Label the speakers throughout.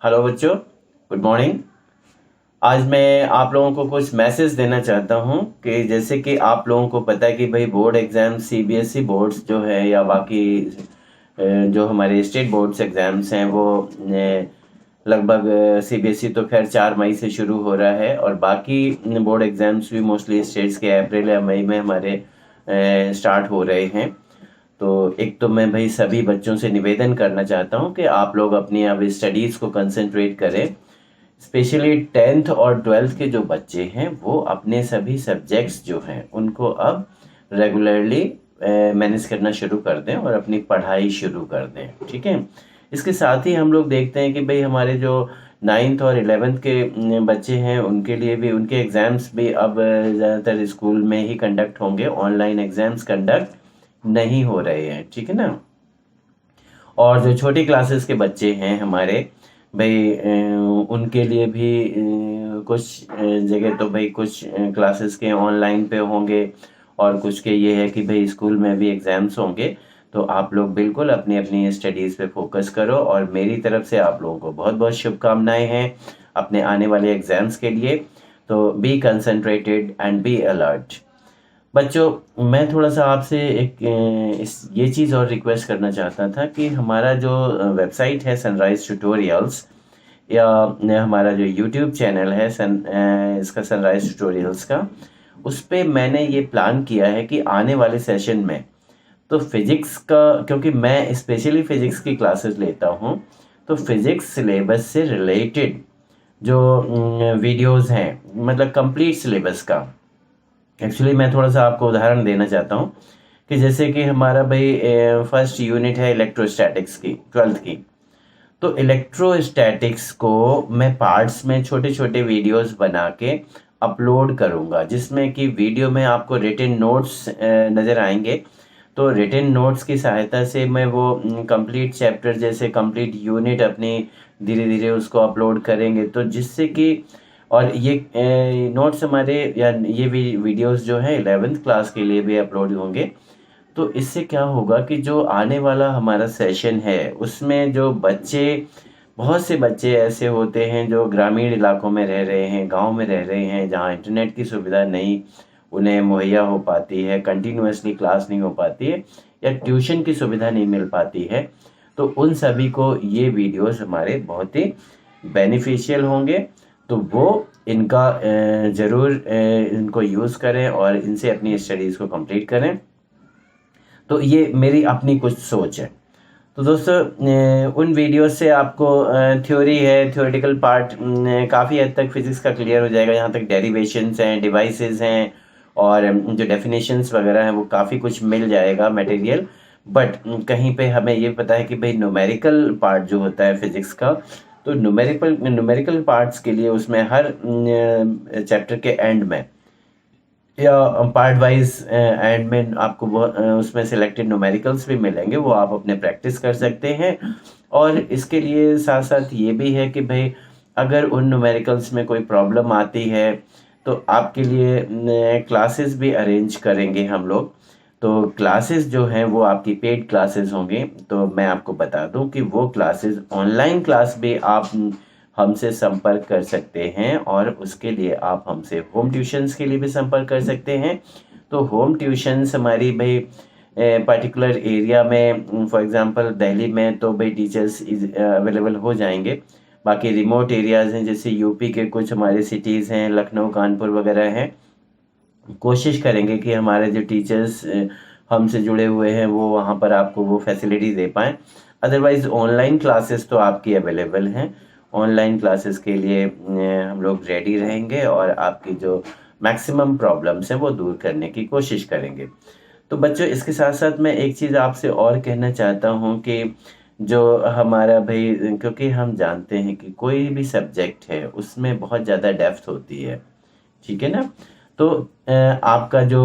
Speaker 1: Hello बच्चों, good morning. आज मैं आप लोगों को कुछ मैसेज देना चाहता हूँ कि जैसे कि आप लोगों को पता है कि भाई बोर्ड एग्ज़ाम सीबीएसई बोर्ड्स जो है या बाकी जो हमारे स्टेट बोर्ड्स एग्ज़ाम्स हैं वो लगभग सीबीएसई तो खैर 4 मई से शुरू हो रहा है और बाकी बोर्ड एग्ज़ाम्स भी मोस्टली स्टेट्स के अप्रैल या मई में हमारे स्टार्ट हो रहे हैं। तो एक तो मैं भाई सभी बच्चों से निवेदन करना चाहता हूँ कि आप लोग अपनी अब स्टडीज़ को कंसंट्रेट करें। स्पेशली 10th और 12th के जो बच्चे हैं वो अपने सभी सब्जेक्ट्स जो हैं उनको अब रेगुलरली मैनेज करना शुरू कर दें और अपनी पढ़ाई शुरू कर दें, ठीक है। इसके साथ ही हम लोग देखते हैं कि भाई हमारे जो 9th और 11th के बच्चे हैं उनके लिए भी उनके एग्ज़ाम्स भी अब ज़्यादातर स्कूल में ही कंडक्ट होंगे, ऑनलाइन एग्ज़ाम्स कंडक्ट नहीं हो रहे हैं, ठीक है ना। और जो छोटी क्लासेस के बच्चे हैं हमारे भाई उनके लिए भी कुछ जगह तो भाई कुछ क्लासेस के ऑनलाइन पे होंगे और कुछ के ये है कि भाई स्कूल में भी एग्ज़ाम्स होंगे। तो आप लोग बिल्कुल अपनी अपनी स्टडीज़ पे फोकस करो और मेरी तरफ से आप लोगों को बहुत बहुत शुभकामनाएं हैं अपने आने वाले एग्ज़ाम्स के लिए। तो be concentrated and be alert. बच्चों मैं थोड़ा सा आपसे एक इस ये चीज़ और रिक्वेस्ट करना चाहता था कि हमारा जो वेबसाइट है सनराइज ट्यूटोरियल्स या हमारा जो यूट्यूब चैनल है इसका सनराइज ट्यूटोरियल्स का, उस पे मैंने ये प्लान किया है कि आने वाले सेशन में तो फिज़िक्स का, क्योंकि मैं स्पेशली फ़िज़िक्स की क्लासेस लेता हूँ, तो फिज़िक्स सिलेबस से रिलेटेड जो वीडियोज़ हैं मतलब कंप्लीट सिलेबस का। एक्चुअली मैं थोड़ा सा आपको उदाहरण देना चाहता हूँ कि जैसे कि हमारा भाई फर्स्ट यूनिट है इलेक्ट्रोस्टैटिक्स की 12th की। तो इलेक्ट्रोस्टैटिक्स को मैं पार्ट्स में छोटे छोटे वीडियोस बना के अपलोड करूँगा, जिसमें कि वीडियो में आपको रिटन नोट्स नज़र आएंगे। तो रिटन नोट्स की सहायता से मैं वो कंप्लीट चैप्टर जैसे कंप्लीट यूनिट अपनी धीरे धीरे उसको अपलोड करेंगे, तो जिससे कि और ये नोट्स हमारे या ये वीडियोस जो है 11th क्लास के लिए भी अपलोड होंगे। तो इससे क्या होगा कि जो आने वाला हमारा सेशन है उसमें जो बच्चे, बहुत से बच्चे ऐसे होते हैं जो ग्रामीण इलाकों में रह रहे हैं, गांव में रह रहे हैं, जहां इंटरनेट की सुविधा नहीं उन्हें मुहैया हो पाती है, कंटिन्यूअसली क्लास नहीं हो पाती है या ट्यूशन की सुविधा नहीं मिल पाती है। तो उन सभी को ये वीडियोस हमारे बहुत ही बेनिफिशियल होंगे। तो वो इनका ज़रूर इनको यूज़ करें और इनसे अपनी स्टडीज़ को कंप्लीट करें। तो ये मेरी अपनी कुछ सोच है। तो दोस्तों उन वीडियोस से आपको थ्योरी है, थ्योरेटिकल पार्ट काफ़ी हद तक फिज़िक्स का क्लियर हो जाएगा। यहाँ तक डेरिवेशंस हैं, डिवाइसेस हैं और जो डेफिनेशंस वगैरह हैं वो काफ़ी कुछ मिल जाएगा मटेरियल। बट कहीं पे हमें ये पता है कि भाई न्यूमेरिकल पार्ट जो होता है फिज़िक्स का, तो न्यूमेरिकल पार्ट्स के लिए उसमें हर चैप्टर के एंड में या पार्ट वाइज एंड में आपको वो उसमें सिलेक्टेड न्यूमेरिकल्स भी मिलेंगे, वो आप अपने प्रैक्टिस कर सकते हैं। और इसके लिए साथ साथ ये भी है कि भाई अगर उन न्यूमेरिकल्स में कोई प्रॉब्लम आती है तो आपके लिए क्लासेस भी अरेंज करेंगे हम लोग। तो क्लासेस जो हैं वो आपकी पेड क्लासेस होंगी। तो मैं आपको बता दूं कि वो क्लासेस ऑनलाइन क्लास भी आप हमसे संपर्क कर सकते हैं और उसके लिए आप हमसे होम ट्यूशन्स के लिए भी संपर्क कर सकते हैं। तो होम ट्यूशन्स हमारी भाई पर्टिकुलर एरिया में, फॉर एग्जांपल दिल्ली में तो भाई टीचर्स अवेलेबल हो जाएंगे। बाकी रिमोट एरियाज़ हैं जैसे यूपी के कुछ हमारे सिटीज़ हैं, लखनऊ, कानपुर वगैरह हैं। कोशिश करेंगे कि हमारे जो टीचर्स हमसे जुड़े हुए हैं वो वहाँ पर आपको वो फैसिलिटी दे पाएँ। अदरवाइज़ ऑनलाइन क्लासेस तो आपकी अवेलेबल हैं। ऑनलाइन क्लासेस के लिए हम लोग रेडी रहेंगे और आपकी जो मैक्सिमम प्रॉब्लम्स हैं वो दूर करने की कोशिश करेंगे। तो बच्चों इसके साथ साथ मैं एक चीज़ आपसे और कहना चाहता हूँ कि जो हमारा भाई, क्योंकि हम जानते हैं कि कोई भी सब्जेक्ट है उसमें बहुत ज़्यादा डेप्थ होती है, ठीक है ना। तो आपका जो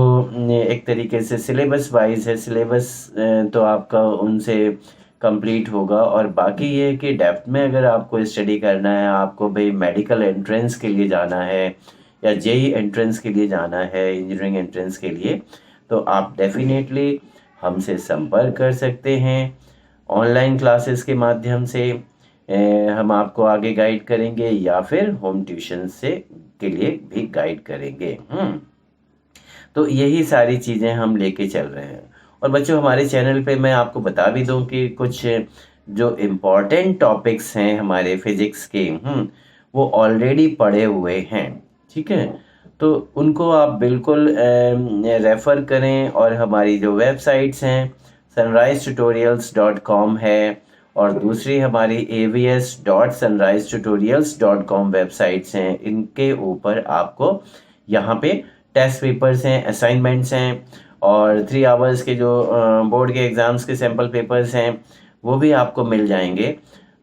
Speaker 1: एक तरीके से सिलेबस वाइज है, सिलेबस तो आपका उनसे कंप्लीट होगा और बाकी ये है कि डेप्थ में अगर आपको स्टडी करना है, आपको भाई मेडिकल एंट्रेंस के लिए जाना है या जेई एंट्रेंस के लिए जाना है, इंजीनियरिंग एंट्रेंस के लिए, तो आप डेफिनेटली हमसे संपर्क कर सकते हैं ऑनलाइन क्लासेस के माध्यम से। हम आपको आगे गाइड करेंगे या फिर होम ट्यूशन से के लिए भी गाइड करेंगे। तो यही सारी चीज़ें हम लेके चल रहे हैं। और बच्चों, हमारे चैनल पे मैं आपको बता भी दूं कि कुछ जो इम्पोर्टेंट टॉपिक्स हैं हमारे फिजिक्स के, वो ऑलरेडी पढ़े हुए हैं। ठीक है, तो उनको आप बिल्कुल रेफ़र करें। और हमारी जो वेबसाइट्स हैं sunrisetutorials.com है, और दूसरी हमारी avs.sunrisetutorials.com वेबसाइट्स हैं। इनके ऊपर आपको यहाँ पे टेस्ट पेपर्स हैं, असाइनमेंट्स हैं, और 3 आवर्स के जो बोर्ड के एग्ज़ाम्स के सैम्पल पेपर्स हैं वो भी आपको मिल जाएंगे।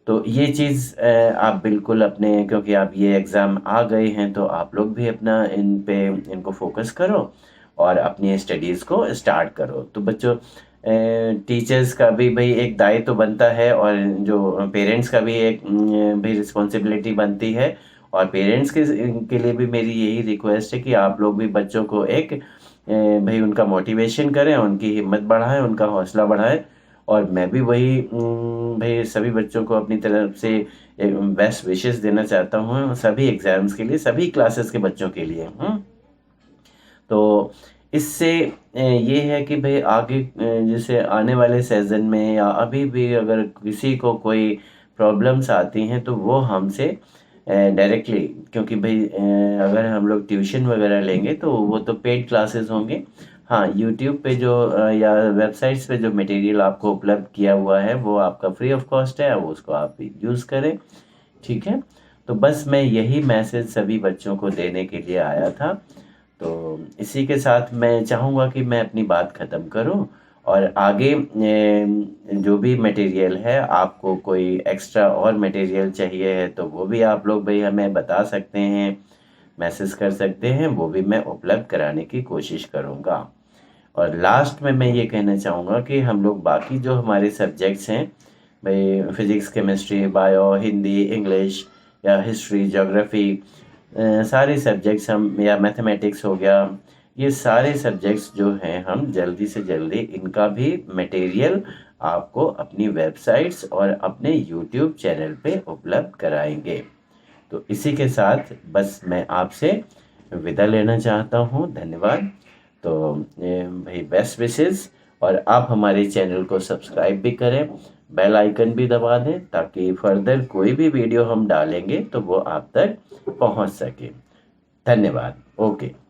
Speaker 1: तो ये चीज़ आप बिल्कुल अपने, क्योंकि आप ये एग्ज़ाम आ गए हैं तो आप लोग भी अपना इनको फोकस करो और अपनी स्टडीज़ को स्टार्ट करो। तो बच्चों, टीचर्स का भी भाई एक दायित्व तो बनता है, और जो पेरेंट्स का भी एक भाई रिस्पॉन्सिबिलिटी बनती है। और पेरेंट्स के लिए भी मेरी यही रिक्वेस्ट है कि आप लोग भी बच्चों को एक भाई उनका मोटिवेशन करें, उनकी हिम्मत बढ़ाएं, उनका हौसला बढ़ाएं। और मैं भी वही भाई सभी बच्चों को अपनी तरफ से बेस्ट विशेस देना चाहता हूँ, सभी एग्ज़ाम्स के लिए, सभी क्लासेस के बच्चों के लिए। तो इससे ये है कि भाई आगे जैसे आने वाले सीज़न में या अभी भी अगर किसी को कोई प्रॉब्लम्स आती हैं तो वो हमसे डायरेक्टली, क्योंकि भाई अगर हम लोग ट्यूशन वगैरह लेंगे तो वो तो पेड क्लासेस होंगे। हाँ, यूट्यूब पे जो या वेबसाइट्स पे जो मटेरियल आपको उपलब्ध किया हुआ है वो आपका फ्री ऑफ कॉस्ट है, वो उसको आप यूज़ करें। ठीक है, तो बस मैं यही मैसेज सभी बच्चों को देने के लिए आया था। तो इसी के साथ मैं चाहूँगा कि मैं अपनी बात ख़त्म करूँ, और आगे जो भी मटेरियल है, आपको कोई एक्स्ट्रा और मटेरियल चाहिए है तो वो भी आप लोग भाई हमें बता सकते हैं, मैसेज कर सकते हैं, वो भी मैं उपलब्ध कराने की कोशिश करूँगा। और लास्ट में मैं ये कहना चाहूँगा कि हम लोग बाकी जो हमारे सब्जेक्ट्स हैं भाई, physics, chemistry, bio, Hindi, English या हिस्ट्री, ज्योग्राफी, सारे सब्जेक्ट्स हम, या मैथमेटिक्स हो गया, ये सारे सब्जेक्ट्स जो हैं हम जल्दी से जल्दी इनका भी मटेरियल आपको अपनी वेबसाइट्स और अपने यूट्यूब चैनल पे उपलब्ध कराएंगे। तो इसी के साथ बस मैं आपसे विदा लेना चाहता हूँ। धन्यवाद। तो भाई बेस्ट विशेस, और आप हमारे चैनल को सब्सक्राइब भी करें, बेल आइकन भी दबा दें, ताकि फर्दर कोई भी वीडियो हम डालेंगे तो वो आप तक पहुंच सके। धन्यवाद। ओके।